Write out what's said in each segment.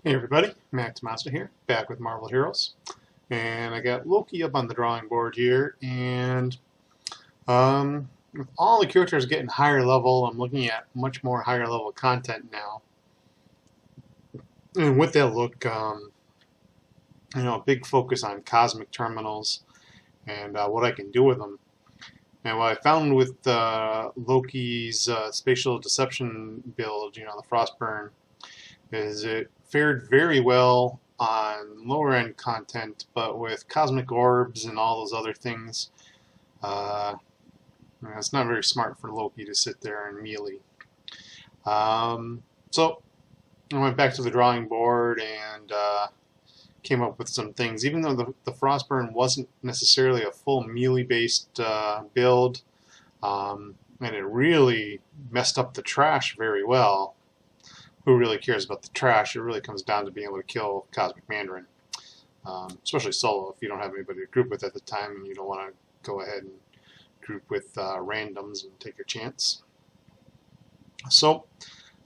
Hey everybody, Max Master here, back with Marvel Heroes, and I got Loki up on the drawing board here, and with all the characters getting higher level, I'm looking at much more higher level content now, and with that look, a big focus on cosmic terminals and what I can do with them. And what I found with Loki's spatial deception build, the Frostburn, is it fared very well on lower end content, but with cosmic orbs and all those other things, uh, it's not very smart for Loki to sit there and melee. So I went back to the drawing board and came up with some things. Even though the Frostburn wasn't necessarily a full melee-based build, and it really messed up the trash very well. Who really cares about the trash? It really comes down to being able to kill Cosmic Mandarin, especially solo if you don't have anybody to group with at the time and you don't want to go ahead and group with randoms and take your chance. So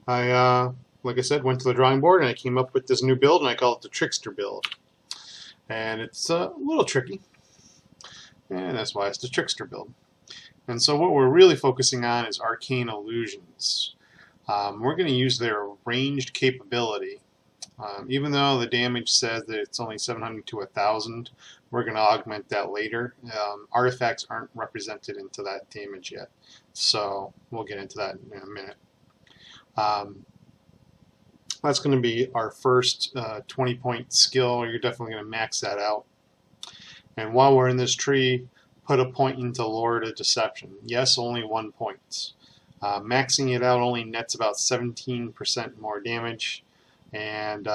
I, like I said, went to the drawing board and I came up with this new build, and I call it the Trickster build. And it's a little tricky, and that's why it's the Trickster build. And so what we're really focusing on is arcane illusions. We're going to use their ranged capability. Even though the damage says that it's only 700 to 1,000, we're going to augment that later. Artifacts aren't represented into that damage yet, so we'll get into that in a minute. That's going to be our first 20-point skill. You're definitely going to max that out. And while we're in this tree, put a point into Lord of Deception. Yes, only 1 point. Maxing it out only nets about 17% more damage, and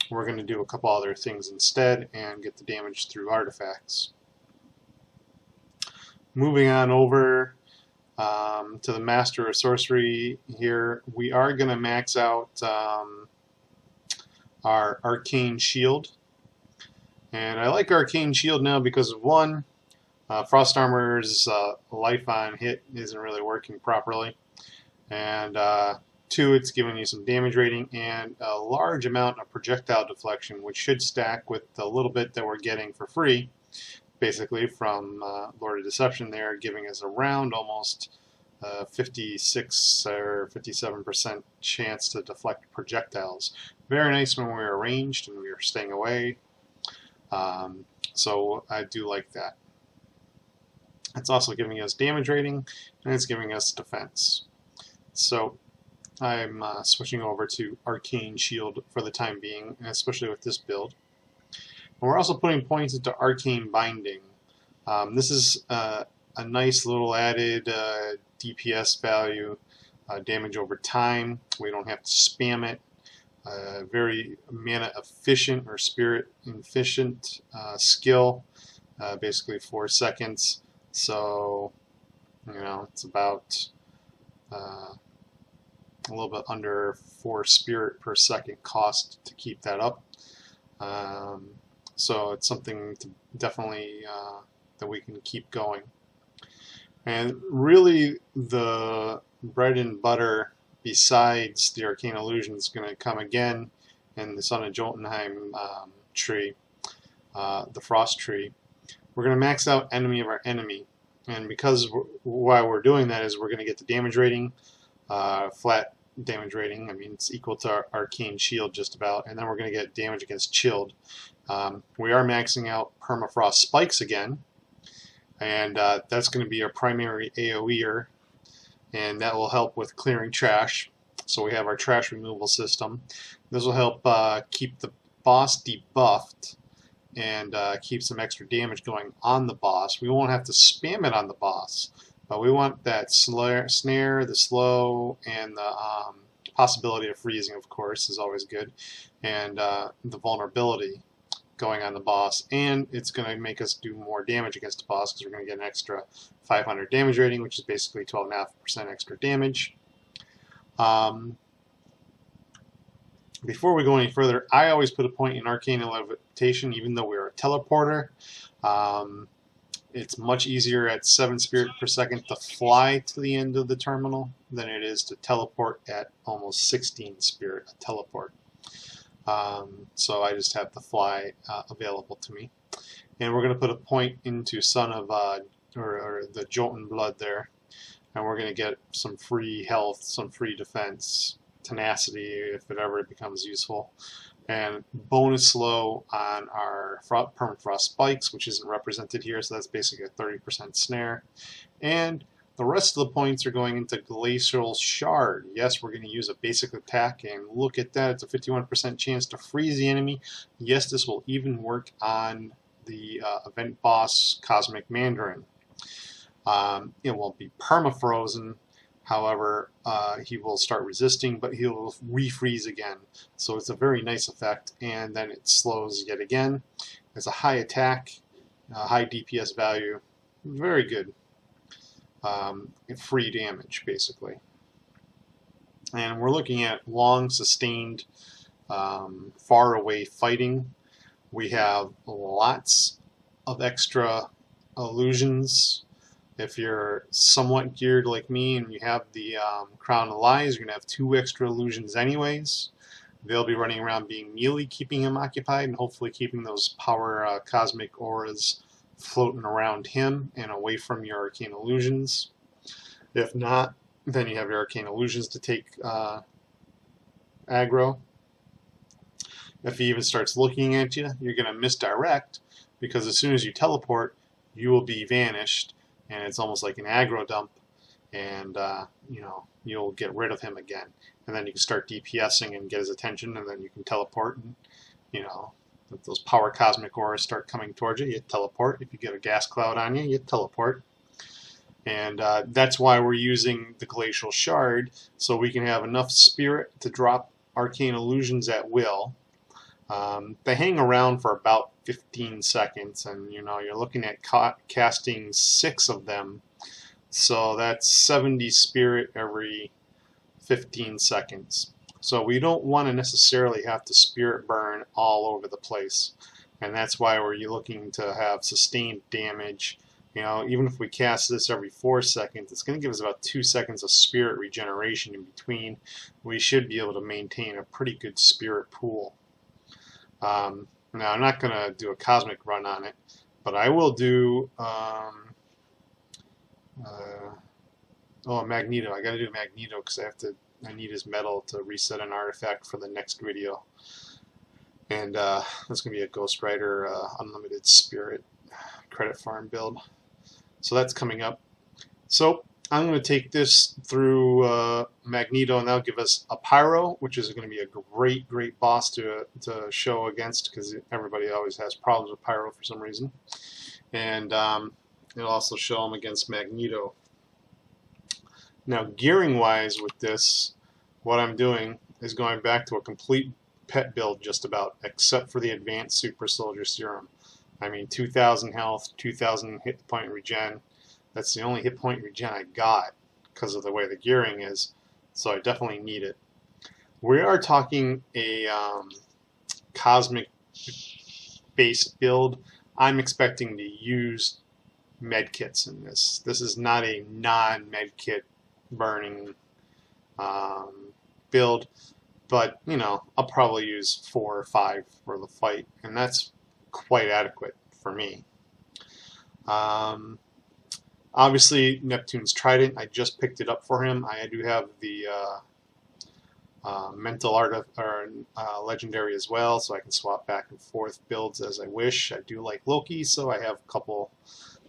we're going to do a couple other things instead and get the damage through artifacts. Moving on over to the Master of Sorcery here, we are going to max out our Arcane Shield. And I like Arcane Shield now because of one, Frost Armor's life on hit isn't really working properly, and two, it's giving you some damage rating and a large amount of projectile deflection, which should stack with the little bit that we're getting for free, basically from Lord of Deception there, giving us around almost 56 or 57% chance to deflect projectiles. Very nice when we are ranged and we are staying away, so I do like that. It's also giving us damage rating, and it's giving us defense. So I'm switching over to Arcane Shield for the time being, especially with this build. And we're also putting points into Arcane Binding. This is a nice little added DPS value, damage over time. We don't have to spam it. Very mana efficient or spirit efficient skill, basically 4 seconds. So, it's about a little bit under 4 spirit per second cost to keep that up. So it's something to definitely that we can keep going. And really, the bread and butter besides the Arcane Illusion is going to come again in the Son of Jotunheim tree, the Frost tree. We're going to max out Enemy of our Enemy, and because why we're doing that is we're going to get the damage rating, flat damage rating. I mean, it's equal to our Arcane Shield just about, and then we're going to get damage against Chilled. We are maxing out Permafrost Spikes again, and that's going to be our primary AoEer, and that will help with clearing trash. So we have our trash removal system. This will help keep the boss debuffed and keep some extra damage going on the boss. We won't have to spam it on the boss, but we want that snare, the slow, and the possibility of freezing, of course, is always good, and the vulnerability going on the boss. And it's going to make us do more damage against the boss because we're going to get an extra 500 damage rating, which is basically 12.5% extra damage. Before we go any further, I always put a point in Arcane Levitation, even though we're a teleporter. It's much easier at 7 spirit per second to fly to the end of the terminal than it is to teleport at almost 16 spirit a teleport. So I just have the fly available to me. And we're going to put a point into Son of, or the Jolton Blood there. And we're going to get some free health, some free defense, tenacity if it ever becomes useful. And bonus slow on our permafrost spikes, which isn't represented here, so that's basically a 30% snare. And the rest of the points are going into Glacial Shard. Yes, we're going to use a basic attack, and look at that, it's a 51% chance to freeze the enemy. Yes, this will even work on the event boss Cosmic Mandarin. It won't be permafrozen, however, he will start resisting, but he'll refreeze again. So it's a very nice effect, and then it slows yet again. It's a high attack, high DPS value, very good. Free damage, basically. And we're looking at long, sustained, far away fighting. We have lots of extra illusions. If you're somewhat geared like me and you have the Crown of Lies, you're going to have 2 extra illusions anyways. They'll be running around being melee, keeping him occupied, and hopefully keeping those power cosmic auras floating around him and away from your arcane illusions. If not, then you have your arcane illusions to take aggro. If he even starts looking at you, you're going to misdirect, because as soon as you teleport, you will be vanished, and it's almost like an aggro dump, and you know, you'll get rid of him again. And then you can start DPSing and get his attention, and then you can teleport, and you know, if those power cosmic auras start coming towards you, you teleport. If you get a gas cloud on you, you teleport. And that's why we're using the Glacial Shard, so we can have enough spirit to drop arcane illusions at will. They hang around for about 15 seconds, and you know, you're looking at casting 6 of them, so that's 70 spirit every 15 seconds. So we don't want to necessarily have to spirit burn all over the place, and that's why we're looking to have sustained damage. You know, even if we cast this every 4 seconds, it's going to give us about 2 seconds of spirit regeneration in between. We should be able to maintain a pretty good spirit pool. Now, I'm not going to do a cosmic run on it, but I will do Magneto. I got to do Magneto because I need his metal to reset an artifact for the next video. And that's going to be a Ghost Rider Unlimited Spirit credit farm build. So that's coming up. So I'm going to take this through Magneto, and that'll give us a Pyro, which is going to be a great boss to show against, because everybody always has problems with Pyro for some reason. And it'll also show him against Magneto. Now, gearing-wise with this, what I'm doing is going back to a complete pet build just about, except for the Advanced Super Soldier Serum. I mean, 2,000 health, 2,000 hit point regen. That's the only hit point regen I got because of the way the gearing is, so I definitely need it. We are talking a cosmic-based build. I'm expecting to use medkits in this. This is not a non-medkit burning build, but you know, I'll probably use 4 or 5 for the fight, and that's quite adequate for me. Obviously, Neptune's Trident, I just picked it up for him. I do have the mental art or legendary as well, so I can swap back and forth builds as I wish. I do like Loki, so I have a couple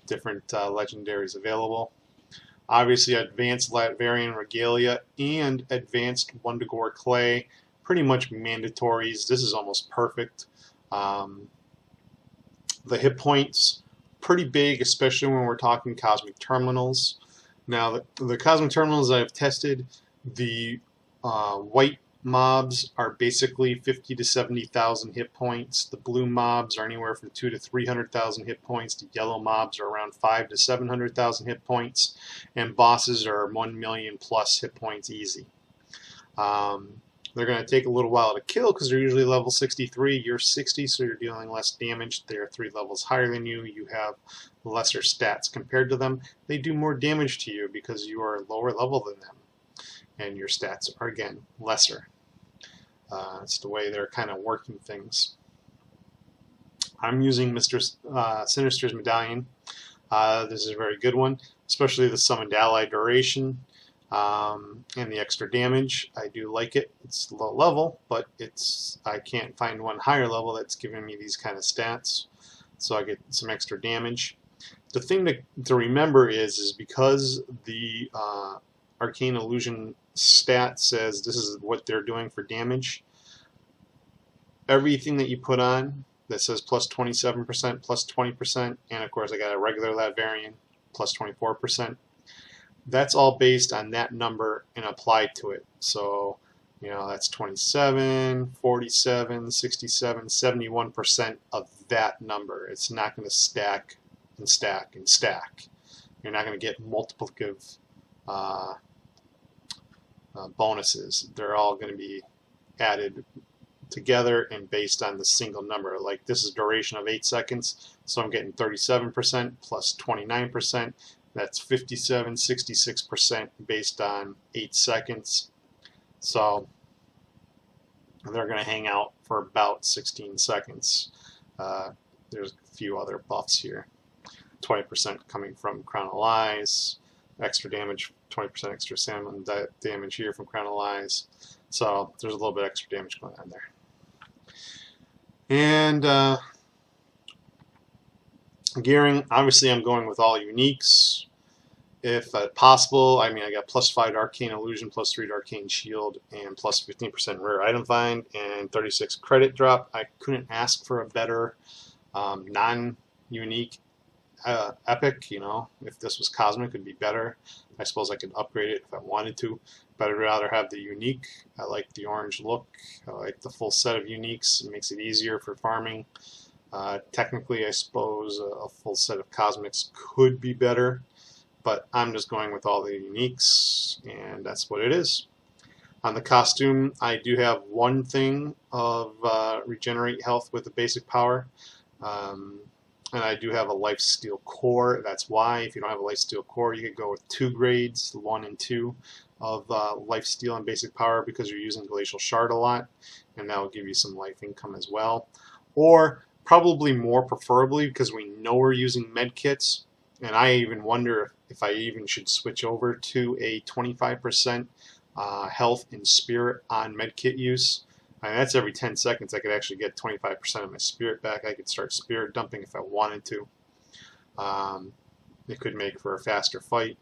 different legendaries available. Obviously, Advanced Latvarian Regalia and Advanced Wundagore Clay, pretty much mandatories. This is almost perfect. The hit points, pretty big, especially when we're talking Cosmic Terminals. Now, the Cosmic Terminals I've tested, the white mobs are basically 50 to 70,000 hit points. The blue mobs are anywhere from 2 to 300,000 hit points. The yellow mobs are around 5 to 700,000 hit points, and bosses are 1 million plus hit points easy. They're going to take a little while to kill because they're usually level 63. You're 60, so you're dealing less damage. They're 3 levels higher than you. You have lesser stats compared to them. They do more damage to you because you are lower level than them, and your stats are, again, lesser. It's the way they're kind of working things. I'm using Mr. Sinister's Medallion. This is a very good one, especially the Summoned Ally duration and the extra damage. I do like it. It's low level, but I can't find one higher level that's giving me these kind of stats, so I get some extra damage. The thing to remember is because the Arcane Illusion stat says this is what they're doing for damage, everything that you put on that says plus 27%, plus 20%, and of course I got a regular lab variant, plus 24%, that's all based on that number and applied to it. So, you know, that's 27, 47, 67, 71% of that number. It's not going to stack and stack and stack. You're not going to get multiplicative bonuses. They're all going to be added together and based on the single number. Like this is duration of 8 seconds, so I'm getting 37% plus 29%. That's 57, 66% based on 8 seconds. So they're going to hang out for about 16 seconds. There's a few other buffs here. 20% coming from Crown of Lies, extra damage, 20% extra salmon damage here from Crown of Lies. So there's a little bit extra damage going on there. And gearing, obviously I'm going with all uniques. If possible, I mean I got plus 5 to Arcane Illusion, plus 3 to Arcane Shield, and plus 15% rare item find, and 36 credit drop. I couldn't ask for a better non-unique epic. You know, if this was cosmic, it'd be better. I suppose I could upgrade it if I wanted to, but I'd rather have the unique. I like the orange look. I like the full set of uniques. It makes it easier for farming. Technically, I suppose a full set of cosmics could be better, but I'm just going with all the uniques, and that's what it is. On the costume, I do have one thing of regenerate health with the basic power. And I do have a lifesteal core. That's why, if you don't have a lifesteal core, you could go with 2 grades, 1 and 2, of lifesteal and basic power, because you're using Glacial Shard a lot, and that will give you some life income as well. Or probably more preferably, because we know we're using med kits, and I even wonder if I even should switch over to a 25% health and spirit on med kit use. I mean, that's every 10 seconds I could actually get 25% of my spirit back. I could start spirit dumping if I wanted to. It could make for a faster fight.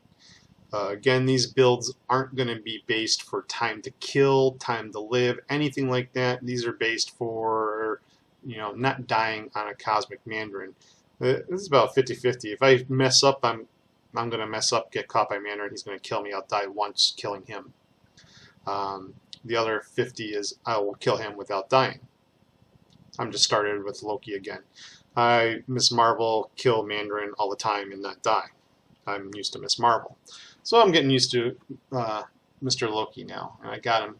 Again, these builds aren't going to be based for time to kill, time to live, anything like that. These are based for, you know, not dying on a Cosmic Mandarin. This is about 50-50. If I mess up, I'm going to mess up, get caught by Mandarin. He's going to kill me. I'll die once killing him. The other 50 is I will kill him without dying. I'm just started with Loki again. I Miss Marvel kill Mandarin all the time and not die. I'm used to Miss Marvel. So I'm getting used to Mr. Loki now, and I got him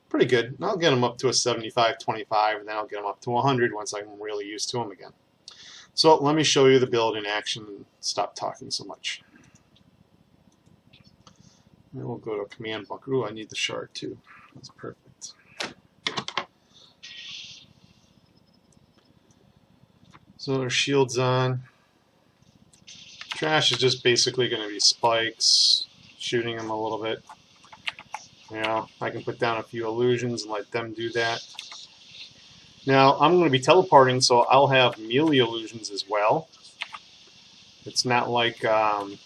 pretty good. I'll get him up to a 75-25, and then I'll get him up to 100 once I'm really used to him again. So let me show you the build in action and stop talking so much. And we'll go to command bunker. Ooh, I need the shard too. That's perfect. So their shield's on. Trash is just basically going to be spikes, shooting them a little bit. You know, I can put down a few illusions and let them do that. Now, I'm going to be teleporting, so I'll have melee illusions as well. It's not like I'm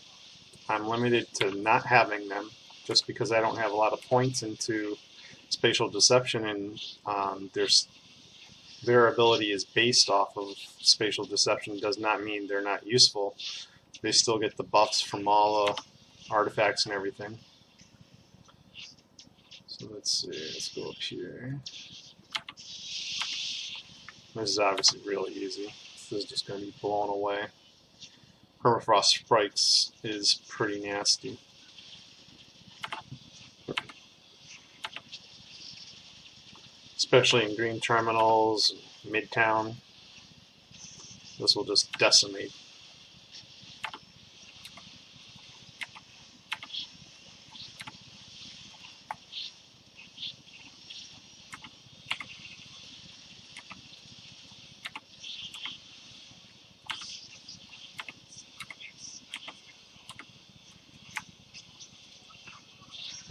limited to not having them, just because I don't have a lot of points into spatial deception, and their ability is based off of spatial deception does not mean they're not useful. They still get the buffs from all artifacts and everything. So let's see, let's go up here. This is obviously really easy. This is just going to be blown away. Permafrost Spikes is pretty nasty. Especially in green terminals, Midtown. This will just decimate.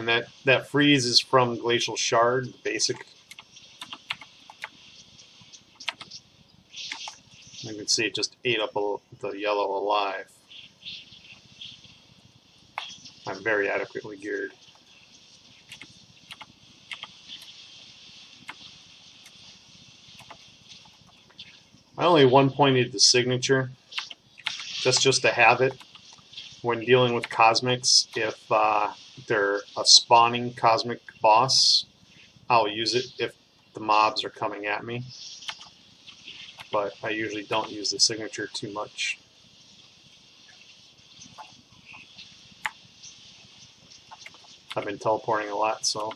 And that freeze is from Glacial Shard, the basic. You can see it just ate up the yellow alive. I'm very adequately geared. I only one-pointed the signature, just to have it when dealing with cosmics. If they're a spawning cosmic boss, I'll use it if the mobs are coming at me. But I usually don't use the signature too much. I've been teleporting a lot, so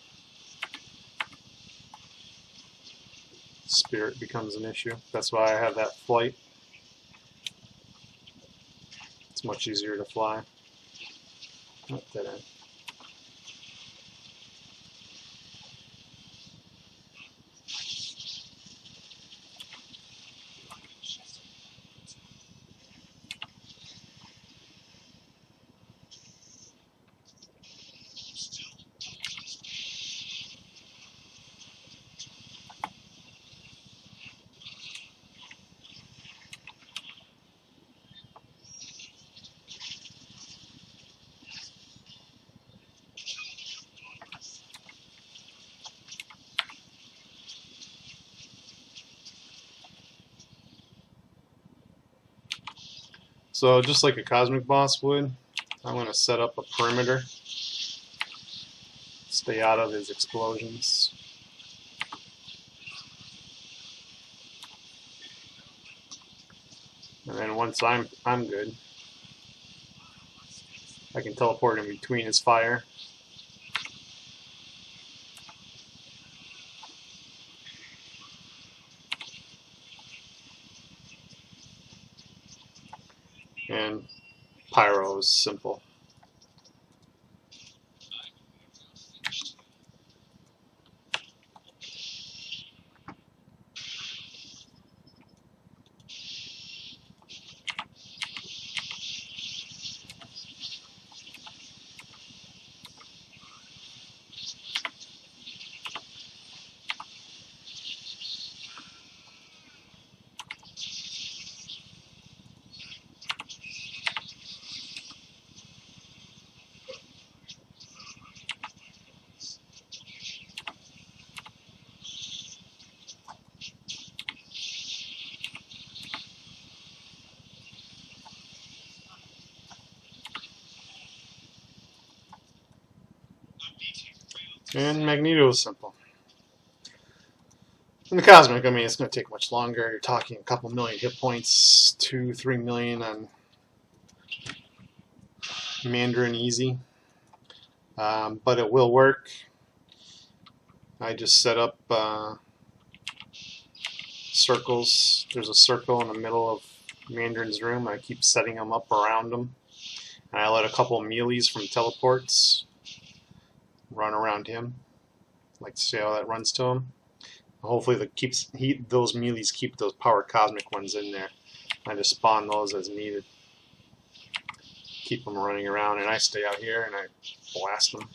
spirit becomes an issue. That's why I have that flight. It's much easier to fly. Oh, dead end. So just like a cosmic boss would, I'm going to set up a perimeter. Stay out of his explosions. And then once I'm good, I can teleport in between his fire. And pyro is simple. And Magneto is simple. In the Cosmic, I mean, it's going to take much longer. You're talking a couple million hit points, 2-3 million on Mandarin easy. But it will work. I just set up circles. There's a circle in the middle of Mandarin's room. I keep setting them up around him. And I let a couple of melees from teleports run around him. Like to see how that runs to him. Hopefully those melees keep those power cosmic ones in there. I just spawn those as needed. Keep them running around, and I stay out here and I blast them.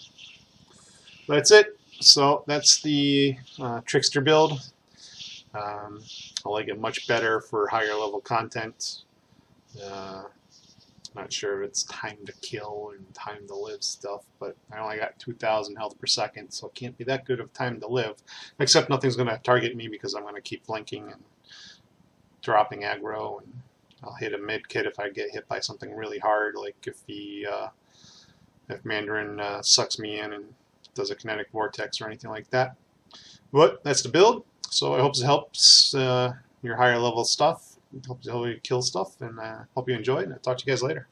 That's it. So that's the Trickster build. I like it much better for higher level content. Not sure if it's time to kill and time to live stuff, but I only got 2,000 health per second, so it can't be that good of time to live. Except nothing's going to target me because I'm going to keep flanking and dropping aggro, and I'll hit a mid kit if I get hit by something really hard, like if Mandarin sucks me in and does a kinetic vortex or anything like that. But that's the build. So I hope it helps your higher level stuff. Hope you kill stuff, and hope you enjoy it, and I'll talk to you guys later.